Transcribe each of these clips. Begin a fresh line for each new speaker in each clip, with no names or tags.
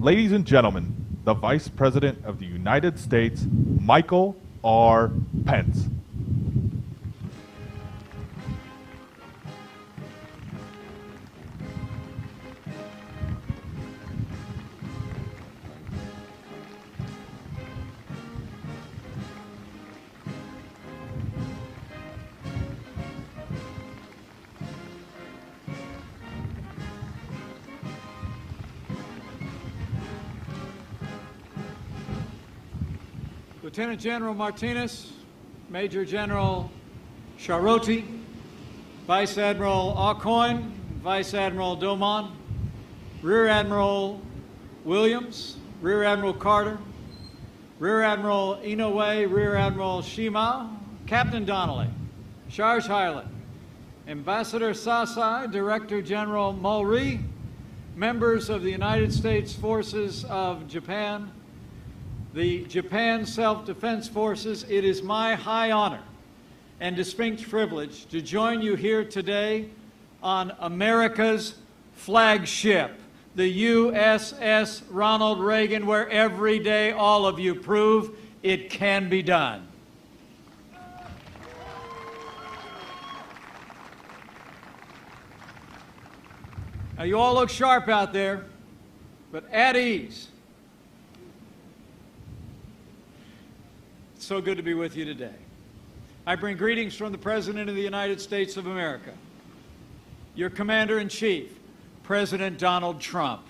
Ladies and gentlemen, the Vice President of the United States, Michael R. Pence.
Lieutenant General Martinez, Major General Charoti, Vice Admiral Aucoin, Vice Admiral Domon, Rear Admiral Williams, Rear Admiral Carter, Rear Admiral Inoue, Rear Admiral Shima, Captain Donnelly, Charge Highland, Ambassador Sasai, Director General Mulry, members of the United States Forces of Japan, the Japan Self-Defense Forces, it is my high honor and distinct privilege to join you here today on America's flagship, the USS Ronald Reagan, where every day all of you prove it can be done. Now, you all look sharp out there, but at ease. It's so good to be with you today. I bring greetings from the President of the United States of America, your Commander-in-Chief, President Donald Trump.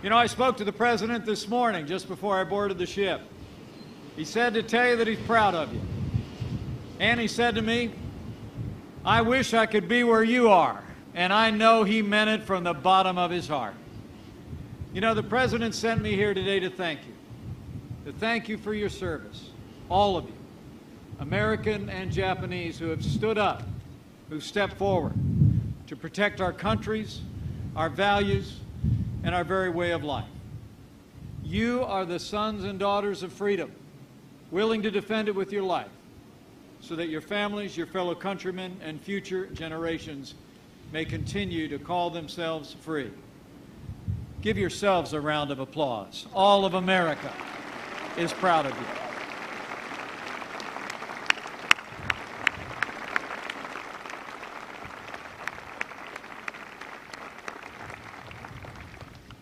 You know, I spoke to the President this morning, just before I boarded the ship. He said to tell you that he's proud of you. And he said to me, I wish I could be where you are. And I know he meant it from the bottom of his heart. You know, the President sent me here today to thank you. To thank you for your service, all of you, American and Japanese, who have stood up, who've stepped forward to protect our countries, our values, and our very way of life. You are the sons and daughters of freedom, willing to defend it with your life, so that your families, your fellow countrymen, and future generations may continue to call themselves free. Give yourselves a round of applause. All of America is proud of you.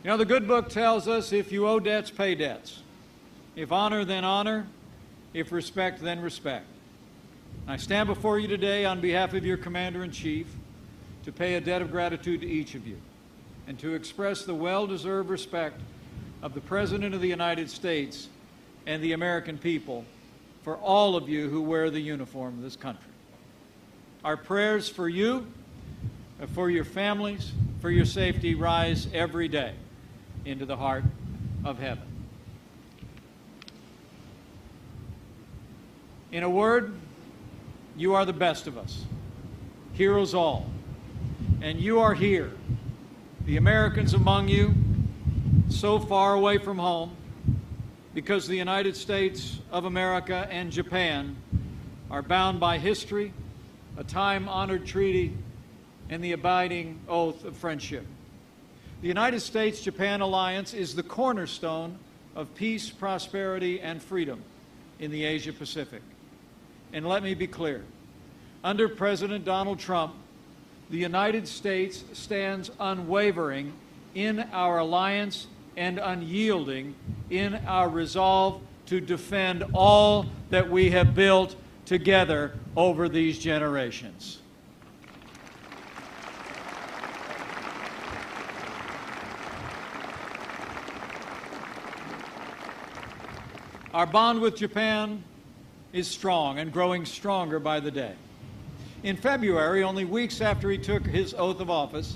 You know, the good book tells us if you owe debts, pay debts. If honor, then honor. If respect, then respect. I stand before you today on behalf of your Commander-in-Chief to pay a debt of gratitude to each of you and to express the well-deserved respect of the President of the United States and the American people for all of you who wear the uniform of this country. Our prayers for you, for your families, for your safety rise every day into the heart of heaven. In a word, you are the best of us, heroes all, and you are here, the Americans among you, so far away from home, because the United States of America and Japan are bound by history, a time-honored treaty, and the abiding oath of friendship. The United States-Japan alliance is the cornerstone of peace, prosperity, and freedom in the Asia-Pacific. And let me be clear, under President Donald Trump, the United States stands unwavering in our alliance and unyielding in our resolve to defend all that we have built together over these generations. Our bond with Japan is strong and growing stronger by the day. In February, only weeks after he took his oath of office,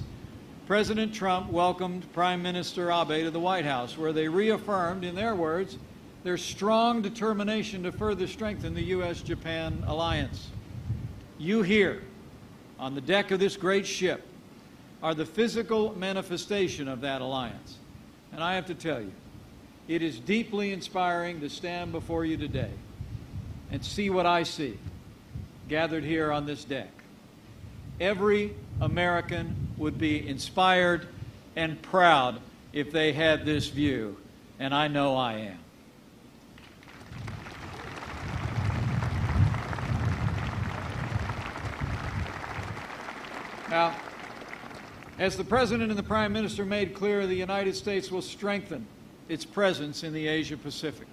President Trump welcomed Prime Minister Abe to the White House, where they reaffirmed, in their words, their strong determination to further strengthen the U.S.-Japan alliance. You here, on the deck of this great ship, are the physical manifestation of that alliance. And I have to tell you, it is deeply inspiring to stand before you today and see what I see gathered here on this deck, every American would be inspired and proud if they had this view, and I know I am. Now, as the President and the Prime Minister made clear, the United States will strengthen its presence in the Asia-Pacific.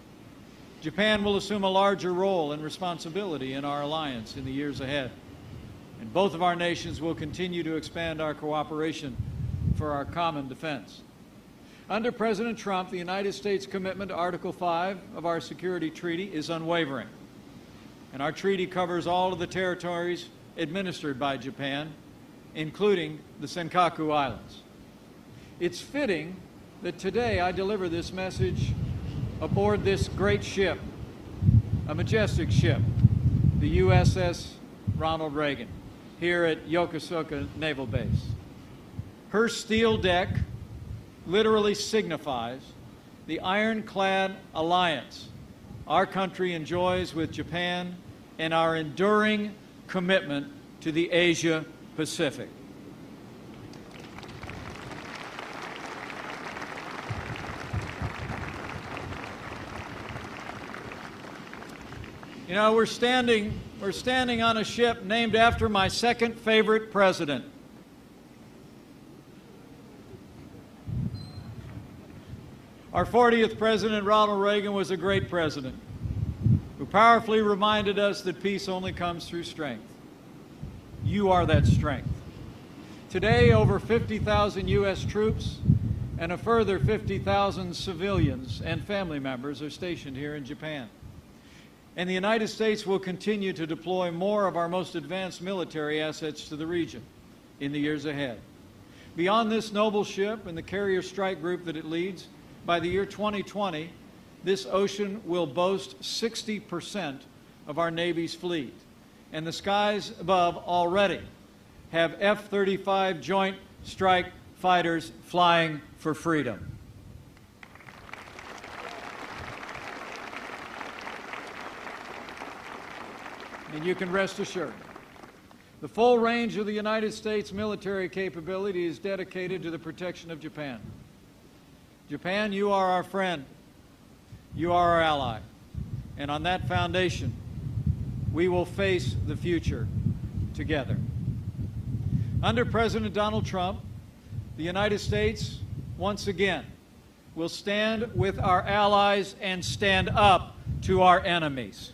Japan will assume a larger role and responsibility in our alliance in the years ahead. And both of our nations will continue to expand our cooperation for our common defense. Under President Trump, the United States' commitment to Article 5 of our security treaty is unwavering. And our treaty covers all of the territories administered by Japan, including the Senkaku Islands. It's fitting that today I deliver this message aboard this great ship, a majestic ship, the USS Ronald Reagan, here at Yokosuka Naval Base. Her steel deck literally signifies the ironclad alliance our country enjoys with Japan and our enduring commitment to the Asia-Pacific. You know, we're standing on a ship named after my second favorite president. Our 40th President, Ronald Reagan, was a great president who powerfully reminded us that peace only comes through strength. You are that strength. Today, over 50,000 U.S. troops and a further 50,000 civilians and family members are stationed here in Japan. And the United States will continue to deploy more of our most advanced military assets to the region in the years ahead. Beyond this noble ship and the carrier strike group that it leads, by the year 2020, this ocean will boast 60% of our Navy's fleet. And the skies above already have F-35 Joint Strike Fighters flying for freedom. And you can rest assured, the full range of the United States military capability is dedicated to the protection of Japan. Japan, you are our friend. You are our ally. And on that foundation, we will face the future together. Under President Donald Trump, the United States, once again, will stand with our allies and stand up to our enemies.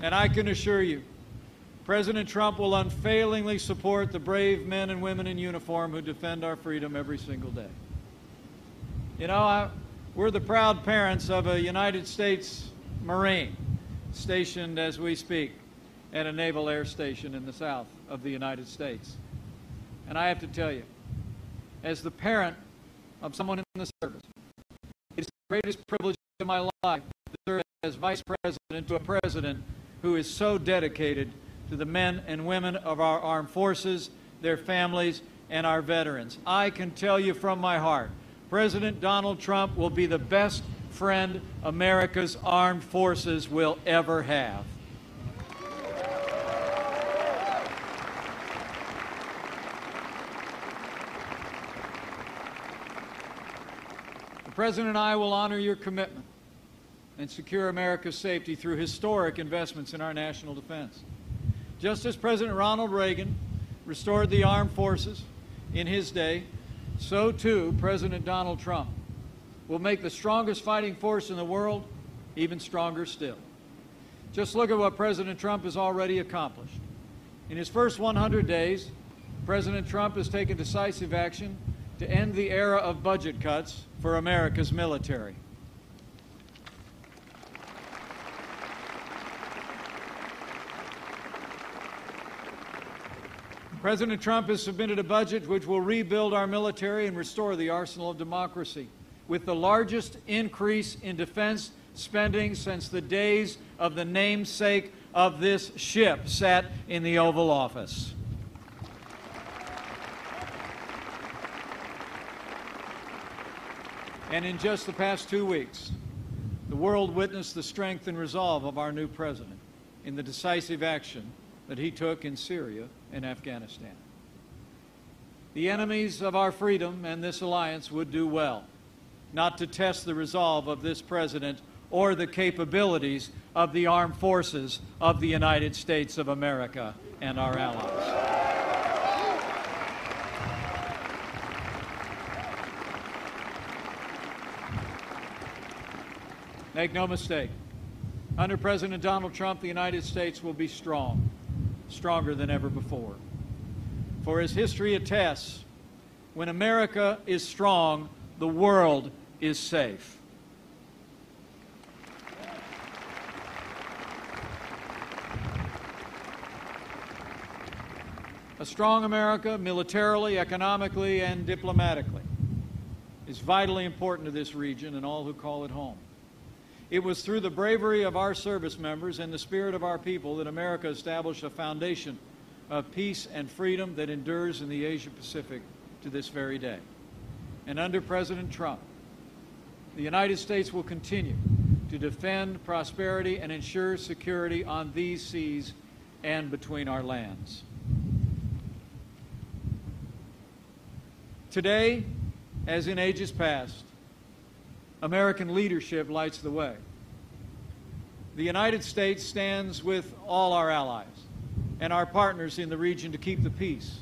And I can assure you, President Trump will unfailingly support the brave men and women in uniform who defend our freedom every single day. You know, we're the proud parents of a United States Marine stationed as we speak at a naval air station in the south of the United States. And I have to tell you, as the parent of someone in the service, it's the greatest privilege of my life to serve as Vice President to a President who is so dedicated to the men and women of our armed forces, their families, and our veterans. I can tell you from my heart, President Donald Trump will be the best friend America's armed forces will ever have. The President and I will honor your commitment and secure America's safety through historic investments in our national defense. Just as President Ronald Reagan restored the armed forces in his day, so too President Donald Trump will make the strongest fighting force in the world even stronger still. Just look at what President Trump has already accomplished. In his first 100 days, President Trump has taken decisive action to end the era of budget cuts for America's military. President Trump has submitted a budget which will rebuild our military and restore the arsenal of democracy, with the largest increase in defense spending since the days of the namesake of this ship sat in the Oval Office. And in just the past 2 weeks, the world witnessed the strength and resolve of our new president in the decisive action that he took in Syria and Afghanistan. The enemies of our freedom and this alliance would do well not to test the resolve of this president or the capabilities of the armed forces of the United States of America and our allies. Make no mistake, under President Donald Trump, the United States will be strong, stronger than ever before. For as history attests, when America is strong, the world is safe. A strong America, militarily, economically, and diplomatically, is vitally important to this region and all who call it home. It was through the bravery of our service members and the spirit of our people that America established a foundation of peace and freedom that endures in the Asia-Pacific to this very day. And under President Trump, the United States will continue to defend prosperity and ensure security on these seas and between our lands. Today, as in ages past, American leadership lights the way. The United States stands with all our allies and our partners in the region to keep the peace,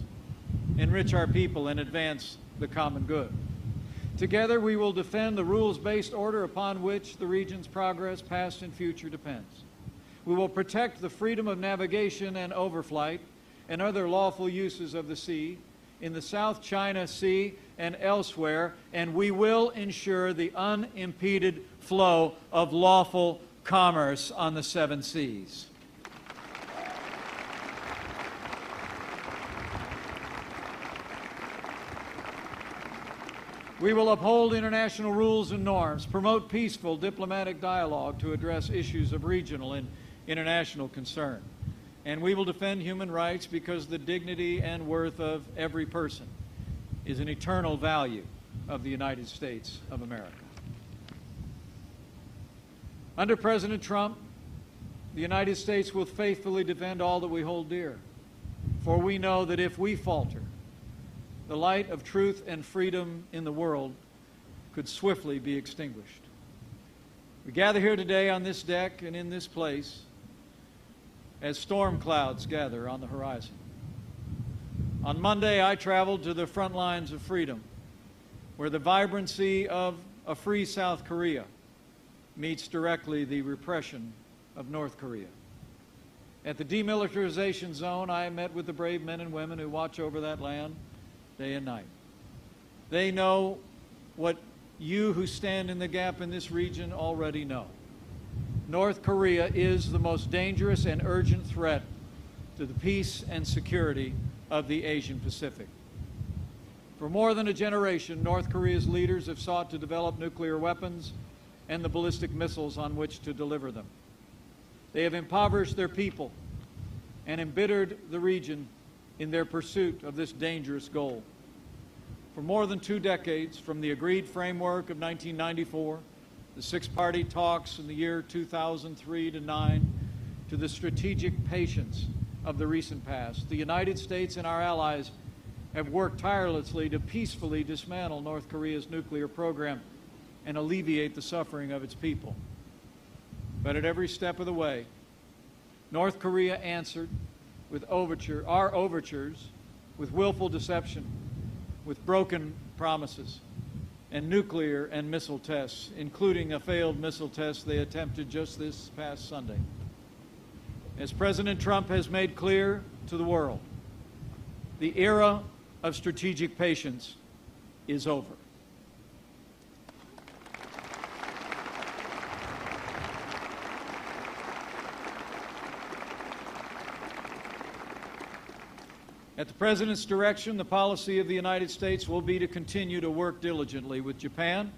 enrich our people, and advance the common good. Together, we will defend the rules-based order upon which the region's progress, past and future, depends. We will protect the freedom of navigation and overflight and other lawful uses of the sea in the South China Sea and elsewhere, and we will ensure the unimpeded flow of lawful commerce on the 7 seas. We will uphold international rules and norms, promote peaceful diplomatic dialogue to address issues of regional and international concern. And we will defend human rights because the dignity and worth of every person is an eternal value of the United States of America. Under President Trump, the United States will faithfully defend all that we hold dear, for we know that if we falter, the light of truth and freedom in the world could swiftly be extinguished. We gather here today on this deck and in this place as storm clouds gather on the horizon. On Monday, I traveled to the front lines of freedom, where the vibrancy of a free South Korea meets directly the repression of North Korea. At the demilitarization zone, I met with the brave men and women who watch over that land day and night. They know what you who stand in the gap in this region already know. North Korea is the most dangerous and urgent threat to the peace and security of the Asian Pacific. For more than a generation, North Korea's leaders have sought to develop nuclear weapons and the ballistic missiles on which to deliver them. They have impoverished their people and embittered the region in their pursuit of this dangerous goal. For more than 2 decades, from the agreed framework of 1994, the 6-party talks in the year 2003 to 9, to the strategic patience of the recent past, the United States and our allies have worked tirelessly to peacefully dismantle North Korea's nuclear program and alleviate the suffering of its people. But at every step of the way, North Korea answered with our overtures with willful deception, with broken promises, and nuclear and missile tests, including a failed missile test they attempted just this past Sunday. As President Trump has made clear to the world, the era of strategic patience is over. At the President's direction, the policy of the United States will be to continue to work diligently with Japan,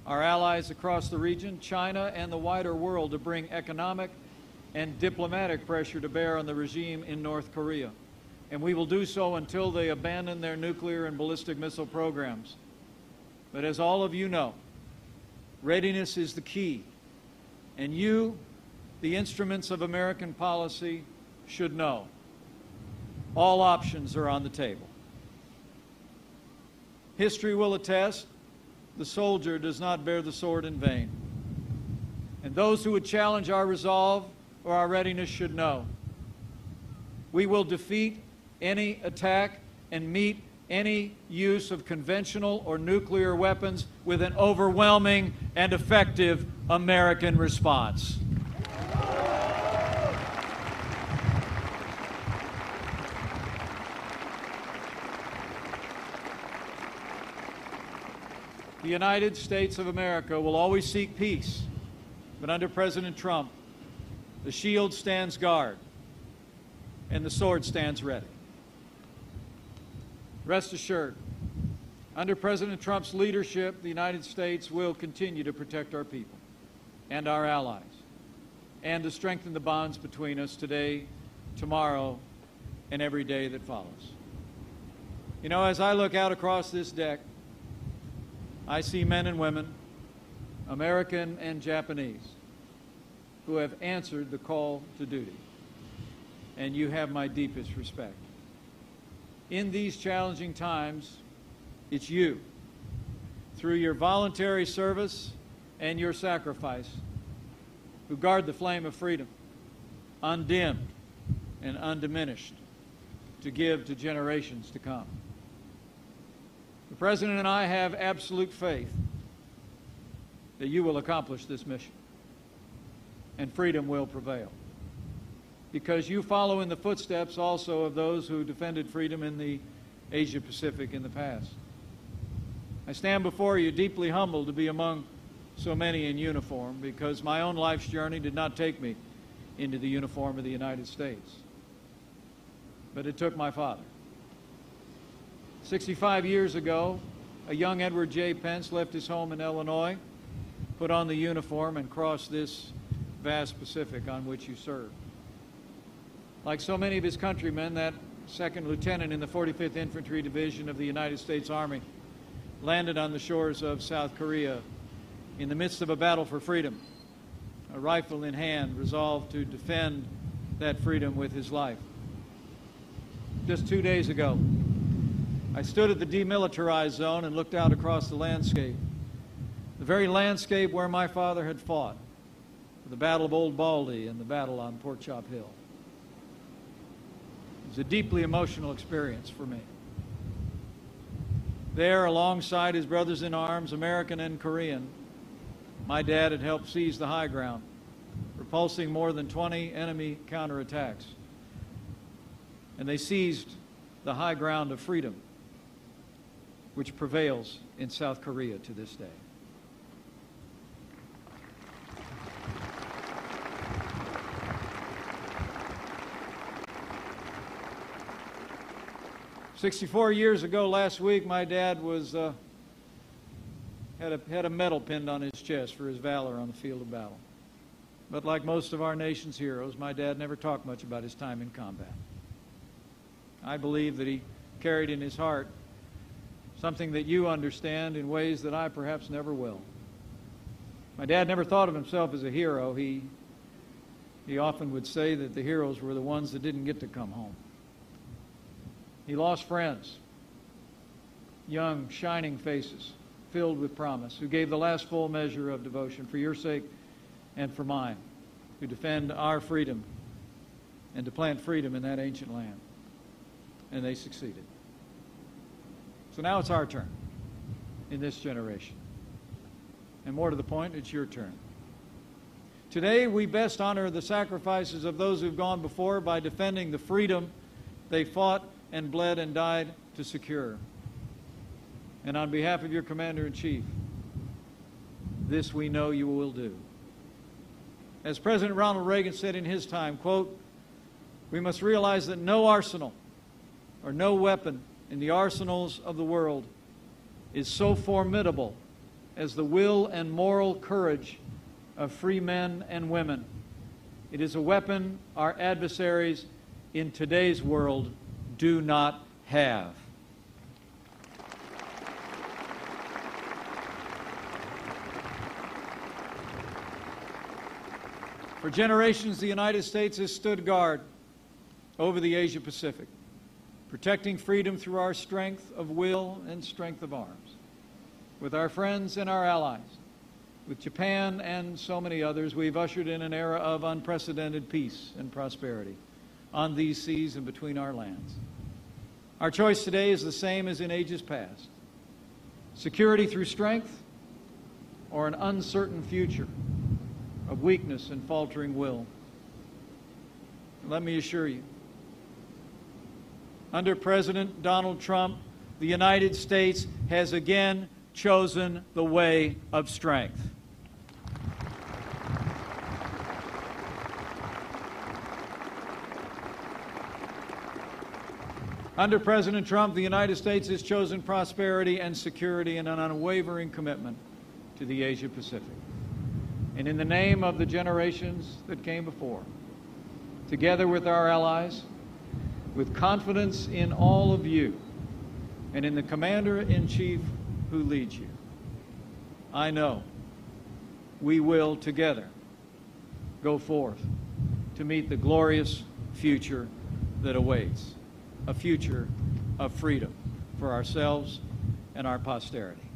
our allies across the region, China, and the wider world to bring economic and diplomatic pressure to bear on the regime in North Korea. And we will do so until they abandon their nuclear and ballistic missile programs. But as all of you know, Readiness is the key, and you, the instruments of American policy, should know. All options are on the table. History will attest the soldier does not bear the sword in vain. And those who would challenge our resolve or our readiness should know. We will defeat any attack and meet any use of conventional or nuclear weapons with an overwhelming and effective American response. The United States of America will always seek peace, but under President Trump, the shield stands guard and the sword stands ready. Rest assured, under President Trump's leadership, the United States will continue to protect our people and our allies and to strengthen the bonds between us today, tomorrow, and every day that follows. You know, as I look out across this deck, I see men and women, American and Japanese, who have answered the call to duty, and you have my deepest respect. In these challenging times, it's you, through your voluntary service and your sacrifice, who guard the flame of freedom, undimmed and undiminished, to give to generations to come. The President and I have absolute faith that you will accomplish this mission, and freedom will prevail, because you follow in the footsteps also of those who defended freedom in the Asia-Pacific in the past. I stand before you deeply humbled to be among so many in uniform, because my own life's journey did not take me into the uniform of the United States, but it took my father. 65 years ago, a young Edward J. Pence left his home in Illinois, put on the uniform, and crossed this vast Pacific on which you served. Like so many of his countrymen, that second lieutenant in the 45th Infantry Division of the United States Army landed on the shores of South Korea in the midst of a battle for freedom, a rifle in hand, resolved to defend that freedom with his life. Just 2 days ago, I stood at the demilitarized zone and looked out across the landscape, the very landscape where my father had fought, the Battle of Old Baldy and the battle on Pork Chop Hill. It was a deeply emotional experience for me. There, alongside his brothers in arms, American and Korean, my dad had helped seize the high ground, repulsing more than 20 enemy counterattacks. And they seized the high ground of freedom, which prevails in South Korea to this day. "64 years ago last week, my dad was had a medal pinned on his chest for his valor on the field of battle. But like most of our nation's heroes, my dad never talked much about his time in combat. I believe that he carried in his heart something that you understand in ways that I perhaps never will. My dad never thought of himself as a hero. He often would say that the heroes were the ones that didn't get to come home. He lost friends, young, shining faces, filled with promise, who gave the last full measure of devotion for your sake and for mine, to defend our freedom and to plant freedom in that ancient land. And they succeeded. So now it's our turn in this generation. And more to the point, it's your turn. Today, we best honor the sacrifices of those who've gone before by defending the freedom they fought and bled and died to secure. And on behalf of your Commander-in-Chief, this we know you will do. As President Ronald Reagan said in his time, quote, "We must realize that no arsenal or no weapon in the arsenals of the world is so formidable as the will and moral courage of free men and women. It is a weapon our adversaries in today's world do not have." For generations, the United States has stood guard over the Asia Pacific, protecting freedom through our strength of will and strength of arms. With our friends and our allies, with Japan and so many others, we've ushered in an era of unprecedented peace and prosperity on these seas and between our lands. Our choice today is the same as in ages past: security through strength, or an uncertain future of weakness and faltering will. Let me assure you, under President Donald Trump, the United States has again chosen the way of strength. Under President Trump, the United States has chosen prosperity and security and an unwavering commitment to the Asia Pacific. And in the name of the generations that came before, together with our allies, with confidence in all of you and in the Commander-in-Chief who leads you, I know we will together go forth to meet the glorious future that awaits, a future of freedom for ourselves and our posterity.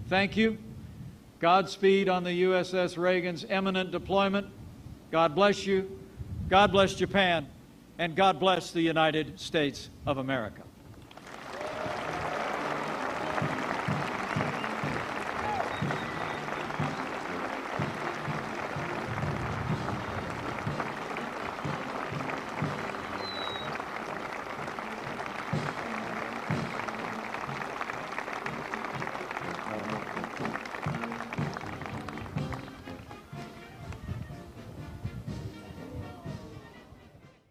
Thank you. Godspeed on the USS Reagan's imminent deployment. God bless you. God bless Japan. And God bless the United States of America.